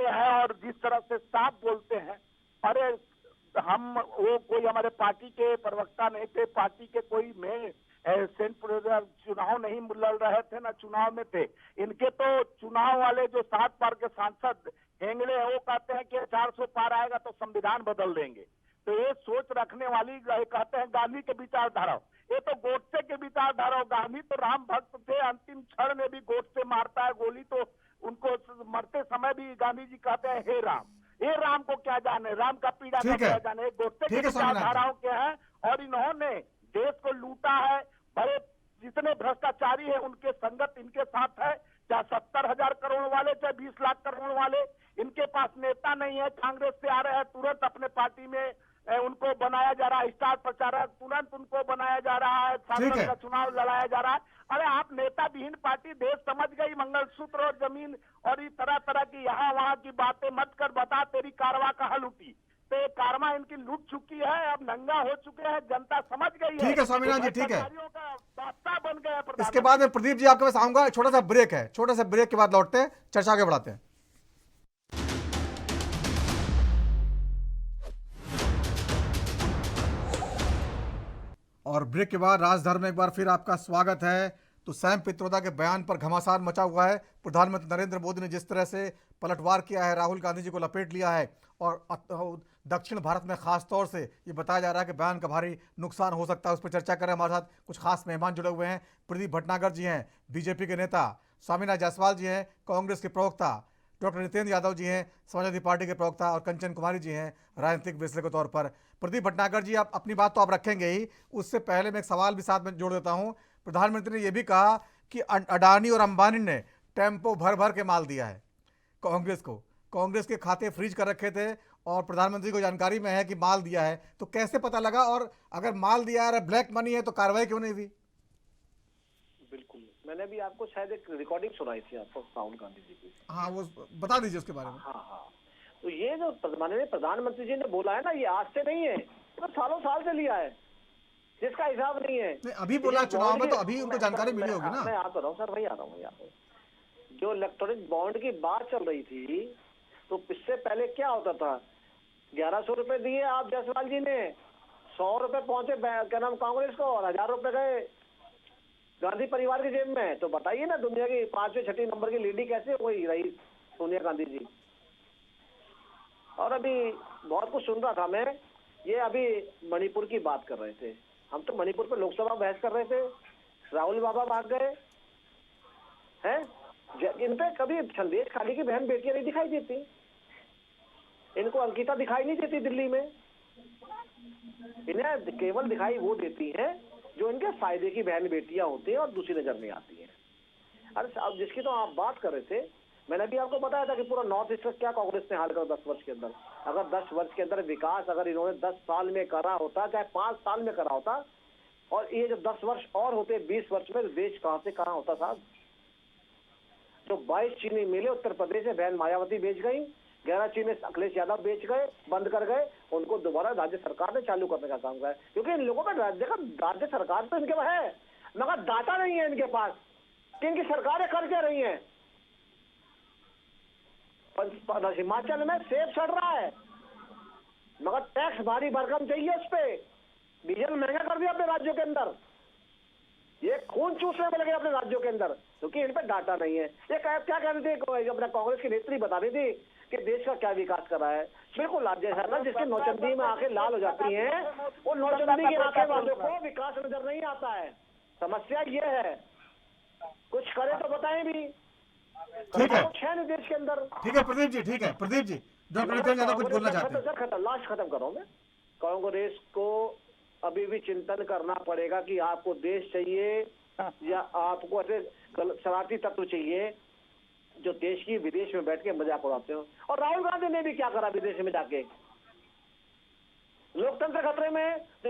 करते हैं और जिस तरह से साफ बोलते हैं, अरे हम वो कोई हमारे पार्टी के प्रवक्ता नहीं थे, पार्टी के कोई में चुनाव नहीं लड़ रहे थे ना चुनाव में थे। इनके तो चुनाव वाले जो 7 पार के सांसद हेंगड़े हैं वो कहते हैं कि 400 पार आएगा तो संविधान बदल देंगे। तो ये सोच रखने वाली कहते हैं गांधी के विचारधारा, ये तो गोडसे के विचारधारा हो। गांधी तो राम भक्त थे, अंतिम क्षण में भी गोट से मारता है गोली, तो उनको मरते समय भी गांधी जी कहते हैं हे राम को क्या जाने, राम का पीड़ा का क्या जाने। गोडसे की विचारधाराओं के हैं और इन्होंने देश को लूटा है। बड़े जितने भ्रष्टाचारी है उनके संगत इनके साथ है, चाहे 70,000 करोड़ वाले चाहे 20 लाख करोड़ वाले। इनके पास नेता नहीं है, कांग्रेस से आ रहे हैं, तुरंत अपने पार्टी में उनको बनाया जा रहा है, स्टार प्रचारक तुरंत उनको बनाया जा रहा है, सांसद का चुनाव लड़ाया जा रहा है। अरे आप नेता विहीन पार्टी, देश समझ गई, मंगलसूत्र और जमीन और इस तरह तरह की यहाँ वहाँ की बातें मत कर, बता तेरी कारवा कहाँ लूटी। तो कारवा इनकी लूट चुकी है, अब नंगा हो चुके हैं, जनता समझ गई है। ठीक है स्वामीनाथन जी, ठीक है, बादशाह बन गया। इसके बाद में प्रदीप जी आपके पास आऊंगा, छोटा सा ब्रेक है, छोटा सा ब्रेक के बाद लौटते हैं, चर्चा आगे बढ़ाते हैं। और ब्रेक के बाद राजधर्म में एक बार फिर आपका स्वागत है। तो सैम पित्रोदा के बयान पर घमासान मचा हुआ है। प्रधानमंत्री नरेंद्र मोदी ने जिस तरह से पलटवार किया है, राहुल गांधी जी को लपेट लिया है और दक्षिण भारत में खास तौर से ये बताया जा रहा है कि बयान का भारी नुकसान हो सकता है, उस पर चर्चा करें। हमारे साथ कुछ खास मेहमान जुड़े हुए हैं। प्रदीप भटनागर जी हैं, बीजेपी के नेता, स्वामीनाथन जायसवाल जी हैं, कांग्रेस के प्रवक्ता, डॉक्टर नितेंद्र यादव जी हैं, समाजवादी पार्टी के प्रवक्ता, और कंचन कुमारी जी हैं, राजनीतिक विश्लेषक के तौर पर। प्रदीप भटनागर जी, आप अपनी बात तो आप रखेंगे ही, उससे पहले मैं एक सवाल भी साथ में जोड़ देता हूं। प्रधानमंत्री ने यह भी कहा कि अडानी और अंबानी ने टेम्पो भर भर के माल दिया है कांग्रेस को, कांग्रेस के खाते फ्रीज कर रखे थे और प्रधानमंत्री को जानकारी में है कि माल दिया है। तो कैसे पता लगा, और अगर माल दिया है, ब्लैक मनी है, तो कार्रवाई क्यों नहीं हुई? बिल्कुल, मैंने भी आपको शायद एक रिकॉर्डिंग सुनाई थी आपको राहुल गांधी जी की। हाँ, वो बता दीजिए उसके बारे में। हाँ, तो ये जो माननीय प्रधानमंत्री जी ने बोला है ना, ये आज से नहीं है, तो सालों साल से लिया है, जिसका हिसाब नहीं है। नहीं, अभी बोला चुनाव में, तो अभी उनको जानकारी मिली होगी ना। मैं आता रहा हूँ सर, वही आ रहा हूँ। जो इलेक्ट्रॉनिक बॉन्ड की बात चल रही थी, तो इससे पहले क्या होता था, 1100 रुपए दिए आप जायसवाल जी ने, 100 रुपए पहुंचे क्या नाम कांग्रेस को, और 1000 रुपए गए गांधी परिवार की जेब में। तो बताइए ना, दुनिया की 5वें 6 नंबर की लेडी कैसे हो गई रही सोनिया गांधी जी। और अभी बहुत कुछ सुन रहा था मैं, ये अभी मणिपुर की बात कर रहे थे, हम तो मणिपुर पे लोकसभा बहस कर रहे थे, राहुल बाबा भाग गए हैं। इन पे कभी संदेश खाली की बहन बेटियां नहीं दिखाई देती, इनको अंकिता दिखाई नहीं देती दिल्ली में, इन्हें केवल दिखाई वो देती है जो इनके फायदे की बहन बेटियां होती हैं और दूसरी नजर नहीं आती है। अरे अब जिसकी तो आप बात कर रहे थे, मैंने भी आपको बताया था कि पूरा नॉर्थ ईस्ट का क्या कांग्रेस ने हाल करा 10 वर्ष के अंदर। अगर 10 वर्ष के अंदर विकास अगर इन्होंने 10 साल में करा होता, चाहे 5 साल में करा होता, और ये जो 10 वर्ष और होते 20 वर्ष में, देश कहां से कहां होता साहब। जो 22 चीनी मिले उत्तर प्रदेश में बहन मायावती बेच गई, 11 चीनी अखिलेश यादव बेच गए, बंद कर गए, उनको दोबारा राज्य सरकार ने चालू करने का काम किया, क्योंकि इन लोगों का राज्य सरकार तो इनके पास है, मगर डाटा नहीं है इनके पास कि इनकी सरकारें कर क्या रही हैं। हिमाचल में सेब सड़ रहा है, मगर टैक्स भारी भरकम चाहिए उस पे, डीजल महंगा कर दिया अपने राज्यों के अंदर, ये खून चूसने में लगे अपने राज्यों के अंदर, क्योंकि इन पे डाटा नहीं है। ये क्या कह रही थी अपना कांग्रेस की नेत्री बता रही थी कि देश का क्या विकास कर रहा है। बिल्कुल राज्य है ना, जिसकी नौचंदी में आंखें लाल हो जाती हैं, वो नौचंदी की आंखें वालों को विकास नजर नहीं आता है। समस्या ये है, कुछ करे तो बताएं भी, ठीक है, कुछ है नहीं देश के अंदर। ठीक है प्रदीप जी, ठीक है प्रदीप जी, डॉक्टर नितेंद्र यादव कुछ बोलना चाहते हैं। लास्ट खत्म कर रहा हूं मैं। कांग्रेस को अभी भी चिंतन करना पड़ेगा कि आपको देश चाहिए या आपको ऐसे शरारती तत्व चाहिए जो देश की विदेश में बैठ के मजाक उड़ाते हो। और राहुल गांधी ने भी क्या करा विदेश में जाके, लोकतंत्र खतरे में,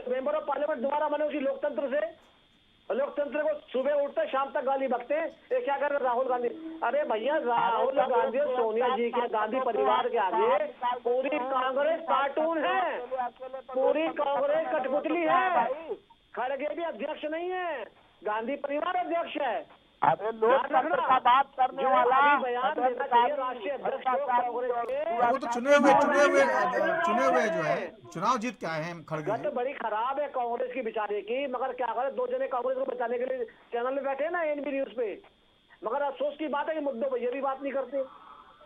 मेंबर ऑफ पार्लियामेंट दोबारा बने उसी लोकतंत्र से, लोकतंत्र को सुबह उठते शाम तक गाली बकते हैं। ये क्या कर रहे राहुल गांधी? अरे भैया, राहुल गांधी और सोनिया जी के गांधी परिवार के आगे पूरी कांग्रेस कार्टून है, पूरी कांग्रेस कठपुतली है। खड़गे भी अध्यक्ष नहीं है, गांधी परिवार अध्यक्ष है। अरे लोकतंत्र का बात करने वाला बयान देना चाहिए राष्ट्रीय अध्यक्ष को कांग्रेस के। वो तो चुने हुए जो है चुनाव जीत के आए हैं खड़गे जी। तो बड़ी खराब है कांग्रेस की बेचारे की, मगर क्या करे, 2 जने कांग्रेस को बचाने के लिए चैनल में बैठे ना एनबी न्यूज पे, मगर अफसोस की बात है कि मुद्दों पर ये भी बात नहीं करते,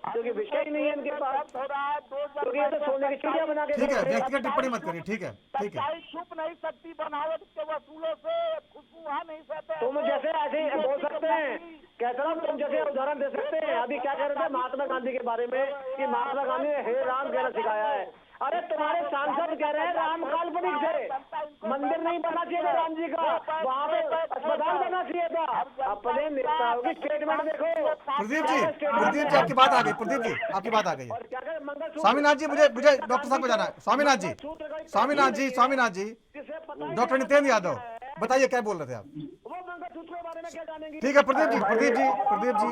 क्योंकि विषय ही नहीं है इनके पास, क्योंकि ये तो सोने की चिड़िया बना के। ठीक है, व्यक्तिगत टिप्पणी मत करिए, ठीक है, ठीक है। छुप नहीं सकती बनावट के वसूलों से, खुशबू आ नहीं तुम जैसे ऐसे ही बोल सकते हैं, कहते रहो तुम जैसे उदाहरण दे सकते हैं। अभी क्या कह रहे थे महात्मा गांधी के बारे में कि महात्मा गांधी ने हे राम कहना सिखाया है। अरे तुम्हारे सांसद कह रहे हैं राम काल्पनिक थे, मंदिर नहीं बनना चाहिए था राम जी का, वहाँ पे अस्पताल बनना चाहिए था। अपने नेताओं की स्टेटमेंट देखो। प्रदीप जी आपकी बात आ गई, प्रदीप जी आपकी बात आ गई है। स्वामीनाथ जी मुझे डॉक्टर साहब को जाना है। स्वामीनाथ जी डॉक्टर नितेंद्र यादव बताइए क्या बोल रहे थे आप? वो मंगलसूत्र के बारे में क्या जानेंगे? ठीक है प्रदीप जी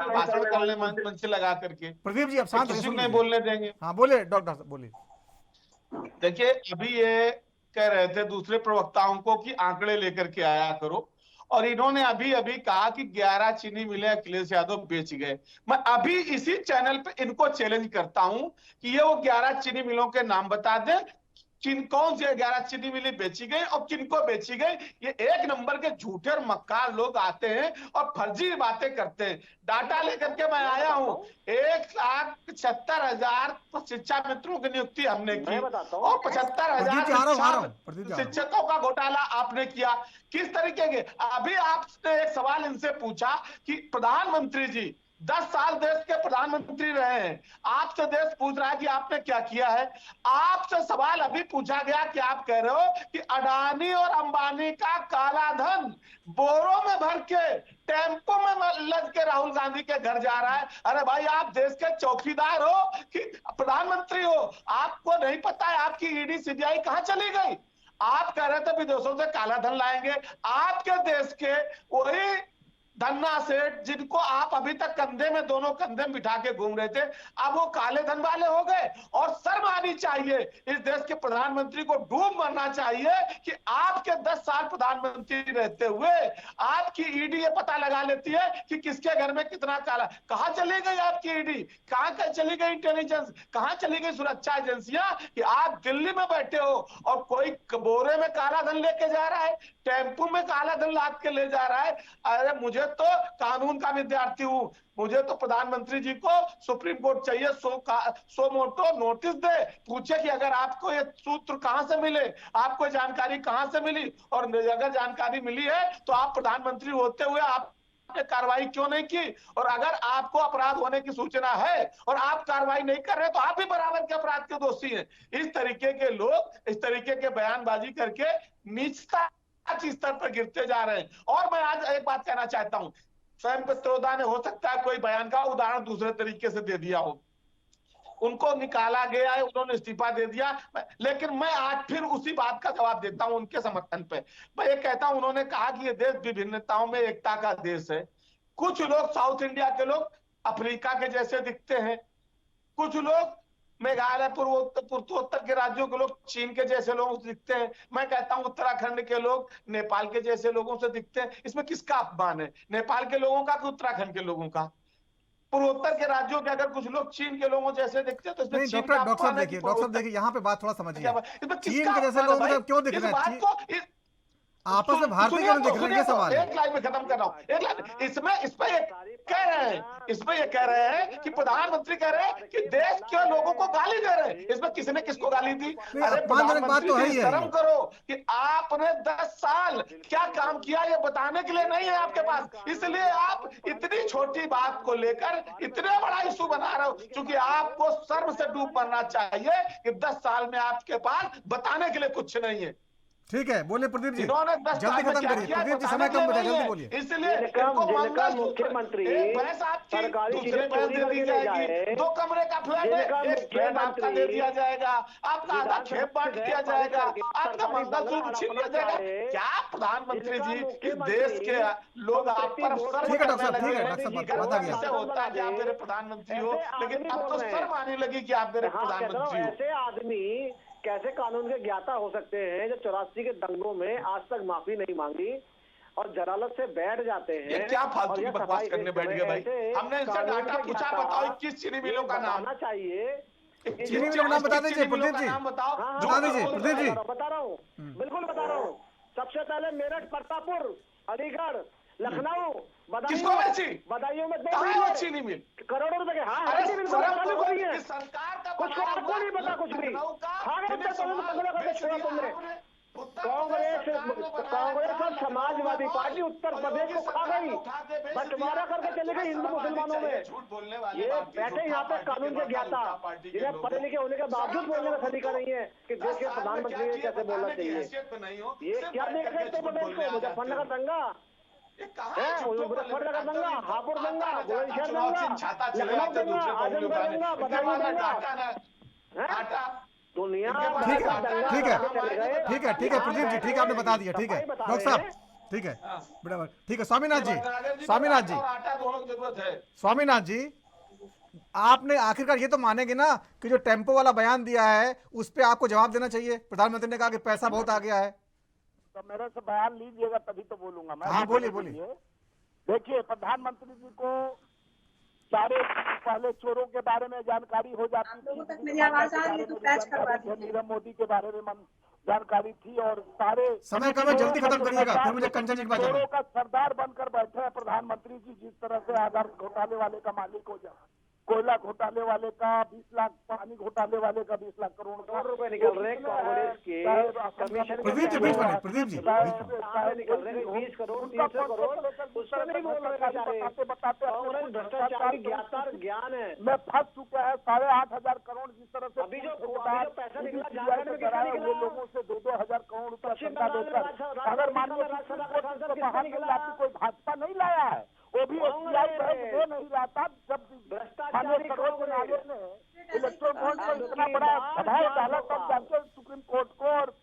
भाषण करने मंच लगा करके प्रदीप जी आप शांत किसी को नहीं बोलने देंगे। हाँ बोले डॉक्टर साहब बोलिए। देखिए अभी ये कह रहे थे दूसरे प्रवक्ताओं को कि आंकड़े लेकर के आया करो, और इन्होंने अभी अभी कहा कि 11 चीनी मिलें अखिलेश यादव बेच गए। मैं अभी इसी चैनल पे इनको चैलेंज करता हूं कि ये वो 11 चीनी मिलों के नाम बता दें, कौन से 11 चीनी मिली बेची गई और किनको बेची गई। ये एक नंबर के झूठे और मक्कार लोग आते हैं और फर्जी बातें करते हैं। डाटा लेकर के मैं आया हूं, 1,76,000 शिक्षा मित्रों की नियुक्ति हमने की और 75,000 शिक्षकों का घोटाला आपने किया। किस तरीके के? अभी आपने एक सवाल इनसे पूछा कि प्रधानमंत्री जी 10 साल देश के प्रधानमंत्री रहे हैं, आपसे देश पूछ रहा है कि आपने क्या किया है। आपसे सवाल अभी पूछा गया कि आप कह रहे हो कि अडानी और अंबानी का काला धन बोरों में भर के टेम्पो में लद के राहुल गांधी के घर जा रहा है। अरे भाई आप देश के चौकीदार हो कि प्रधानमंत्री हो? आपको नहीं पता है आपकी ईडी सीबीआई कहां चली गई? आप कह रहे थे विदेशों से काला धन लाएंगे, आपके देश के वही धन्ना सेठ जिनको आप अभी तक कंधे में दोनों कंधे में बिठा के घूम रहे थे, अब वो काले धन वाले हो गए। और शर्म आनी चाहिए इस देश के प्रधानमंत्री को, डूब मरना चाहिए कि आपके 10 साल प्रधानमंत्री रहते हुए आपकी ईडी ये पता लगा लेती है कि किसके घर में कितना काला। कहां चली गई आपकी ईडी? कहां चली गई इंटेलिजेंस? कहां चली गई सुरक्षा एजेंसियां कि आप दिल्ली में बैठे हो और कोई बोरे में काला धन लेके जा रहा है, टेम्पू में काला धन लाद के ले जा रहा है। अरे मुझे तो कानून का विद्यार्थी हूं, मुझे तो प्रधानमंत्री जी को सुप्रीम कोर्ट चाहिए सो मोटो नोटिस दे, पूछे कि अगर आपको ये सूत्र कहां से मिले, आपको जानकारी कहां से मिली, और अगर जानकारी मिली है तो आप प्रधानमंत्री होते हुए आप कार्रवाई क्यों नहीं की? और अगर आपको अपराध होने की सूचना है और आप कार्रवाई नहीं कर रहे तो आप भी बराबर के अपराध के दोषी हैं। इस तरीके के लोग इस तरीके के बयानबाजी करके नीचता स्तर पर गिरते जा रहे हैं। और मैं आज एक बात कहना चाहता हूं, स्वयं पित्रोदा ने हो सकता है कोई बयान का उदाहरण दूसरे तरीके से दे दिया हो, उनको निकाला गया है, उन्होंने इस्तीफा दे दिया, लेकिन मैं आज फिर उसी बात का जवाब देता हूं उनके समर्थन पे। मैं ये कहता हूं, उन्होंने कहा कि ये देश विभिन्नताओं में एकता का देश है। कुछ लोग साउथ इंडिया के लोग अफ्रीका के जैसे दिखते हैं, कुछ लोग मेघालय पूर्वोत्तर के राज्यों के लोग चीन के जैसे लोगों से दिखते हैं। मैं कहता हूं उत्तराखंड के लोग नेपाल के जैसे लोगों से दिखते हैं। इसमें किसका अपमान है, नेपाल के लोगों का कि उत्तराखंड के लोगों का? पूर्वोत्तर के राज्यों के अगर कुछ लोग चीन के लोगों जैसे दिखते हैं तो इसमें डॉक्टर साहब देखिए यहाँ पे बात थोड़ा समझिए, चीन के जैसे लोग क्यों दिख रहे हैं? आपस में भारतीय क्यों दिख रहे हैं? ये सवाल है। एक लाइन में खत्म कर रहा हूं, एक लाइन। इसमें ये कह रहे हैं कि प्रधानमंत्री कह रहे हैं कि देश के लोगों को गाली दे रहे हैं। इसमें किसने किसको गाली दी? अरे प्रधानमंत्री जी शर्म करो कि आपने 10 साल क्या काम किया ये बताने के लिए नहीं है आपके पास, इसलिए आप इतनी छोटी बात को लेकर इतने बड़ा इशू बना रहे हो। क्योंकि आपको शर्म से डूब मरना चाहिए कि 10 साल में आपके पास बताने के लिए कुछ नहीं है। ठीक है, बोले प्रदीप जी, जल्दी खत्म करिए प्रदीप जी, समय कम बचा, जल्दी बोलिए। इसलिए मुख्यमंत्री दूसरे पैसे दे दी जाएगी, 2 कमरे का फ्लैट है, एक फ्लैट आपका दे दिया जाएगा, आपका आधा खेप बांट दिया जाएगा, आपका मंगलसूत्र छीन लिया जाएगा। क्या प्रधानमंत्री जी इस देश के लोग आप पर ठीक है डॉक्टर साहब, ठीक है डॉक्टर साहब, बता दिया। ऐसे होता है कि आप मेरे प्रधानमंत्री हो, लेकिन अब तो शर्म आने लगी कि आप मेरे प्रधानमंत्री हो। ऐसे आदमी कैसे कानून के ज्ञाता हो सकते हैं जो 84 के दंगों में आज तक माफी नहीं मांगी और जलालत से बैठ जाते हैं? ये क्या फालतू की बकवास करने बैठ गए भाई? हमने इनसे डाटा पूछा, बताओ 21 चीनी मिलों का नाम चाहिए, चीनी मिलों का नाम बता दीजिए प्रदीप जी, बता दीजिए प्रदीप जी। बता रहा हूँ, बिल्कुल बता रहा हूँ। सबसे पहले मेरठ, प्रतापपुर, अलीगढ़, लखनऊ किसको बेची? बदायूं में कहाँ है वो चीनी मिल? करोड़ों रुपए के। हाँ अरे बिल्कुल सरकार चालू करी है। सरकार का कुछ को आपको नहीं पता कुछ भी। खा गए उत्तर प्रदेश में 15 का छोड़ा तुमने। कांग्रेस और समाजवादी पार्टी उत्तर प्रदेश को खा गई, बंटवारा करके चले गए हिंदू मुसलमानों में। ये बैठे यहाँ पे कानून के ज्ञाता जिन्हें पढ़े लिखे होने के बावजूद बोलने का सलीका नहीं है कि देश के प्रधानमंत्री ने कैसे बोलना चाहिए। ये क्या देख रहे उत्तर प्रदेश को? मुजफ्फरनगर दंगा मुजफ्फरनगर दंगा, हापुड़ दंगा, बुलंदशहर दंगा, लखनऊ दंगा, आजमगढ़ दंगा, बदायूं दंगा। दुनिया ठीक है प्रदीप जी, ठीक है, आपने बता दिया। ठीक है डॉक्टर साहब, ठीक है बराबर, ठीक है। स्वामीनाथ जी, आपने आखिरकार ये तो मानेंगे ना कि जो टेम्पो वाला बयान दिया है उस पे आपको जवाब देना चाहिए। प्रधानमंत्री ने कहा कि पैसा बहुत आ गया है। तो मेरे से बयान लीजिएगा तभी तो बोलूंगा मैं। हाँ बोलिए। देखिए, प्रधानमंत्री जी को सारे पहले चोरों के बारे में जानकारी हो जाती थी, मेरी आवाज आ रही है तो कैच करवा दीजिए। नीरव मोदी के बारे में जानकारी थी और सारे समय का मैं जल्दी खत्म करिएगा, फिर मुझे कंचन जी के पास जाना है। चोरों का सरदार बनकर बैठे हैं प्रधानमंत्री जी। जिस तरह से आधार घोटाले वाले का मालिक हो जाए, कोयला घोटाले वाले का 20 लाख, पानी घोटाले वाले का 20 लाख करोड़ रुपए निकल रहे कांग्रेस के कमीशन। प्रदीप जी बीच में, प्रदीप जी निकल रहे 20 करोड़ 300 करोड़ उसका नहीं बोल रहे बताते भ्रष्टाचार ज्ञान है। मैं फंस चुका है 8,500 करोड़। जिस तरह से अभी जो पैसा निकला झारखंड में कितना निकला? लोगों से 2,000 करोड़ रुपया चंदा देकर अगर मानिए कोई भाजपा नहीं लाया है, वो भी एसबीआई बैंक दे नहीं रहा था जब इलेक्ट्रोल बॉन्ड को इतना बड़ा दबाव डाला, तब जाके सुप्रीम कोर्ट को और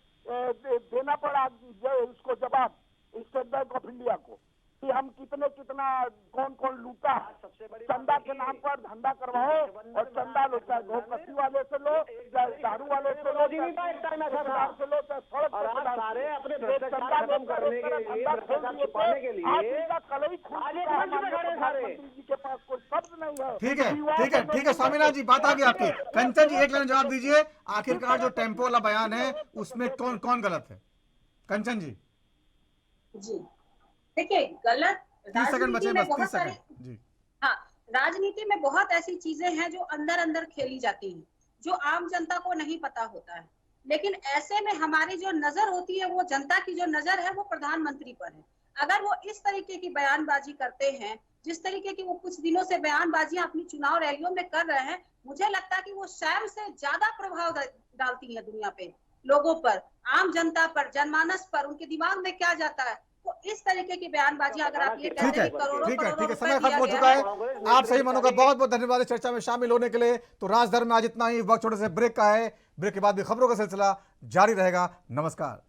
देना पड़ा उसको जवाब स्टेट बैंक ऑफ इंडिया को कि हम कितना कौन लूटा। चंदा के नाम पर धंधा करवाओ और चंदा लो, चाहे गौकसी वाले से लो, चाहे दारू वाले से लो, से लो, चाहे सड़क सारे अपने भ्रष्टाचार खत्म करने के लिए, भ्रष्टाचार छुपाने के लिए जी के पास कोई शब्द नहीं है। ठीक है स्वामीनाथ जी, बात आ गई आपकी। कंचन जी एक लाइन जवाब दीजिए, आखिरकार जो टेम्पो वाला बयान है उसमें कौन गलत है? कंचन जी देखिए, गलत 30 सेकंड बचे, बस 30 सेकंड जी। हाँ, राजनीति में बहुत ऐसी चीजें हैं जो अंदर खेली जाती हैं, जो आम जनता को नहीं पता होता है। लेकिन ऐसे में हमारी जो नजर होती है, वो जनता की जो नजर है वो प्रधानमंत्री पर है। अगर वो इस तरीके की बयानबाजी करते हैं, जिस तरीके की वो कुछ दिनों से बयानबाजियां अपनी चुनाव रैलियों में कर रहे हैं, मुझे लगता है कि वो शैम से ज्यादा प्रभाव डालती है दुनिया पे, लोगों पर, आम जनता पर, जनमानस पर, उनके दिमाग में क्या जाता है। तो इस तरीके की बयानबाजी अगर आप ये कहते हैं करोड़ों ठीक है, समय खत्म हो चुका है। आप सही मानो का बहुत बहुत धन्यवाद इस चर्चा में शामिल होने के लिए। तो राजधर्म में आज इतना ही। वक्त छोटे से ब्रेक का है, ब्रेक के बाद भी खबरों का सिलसिला जारी रहेगा। नमस्कार।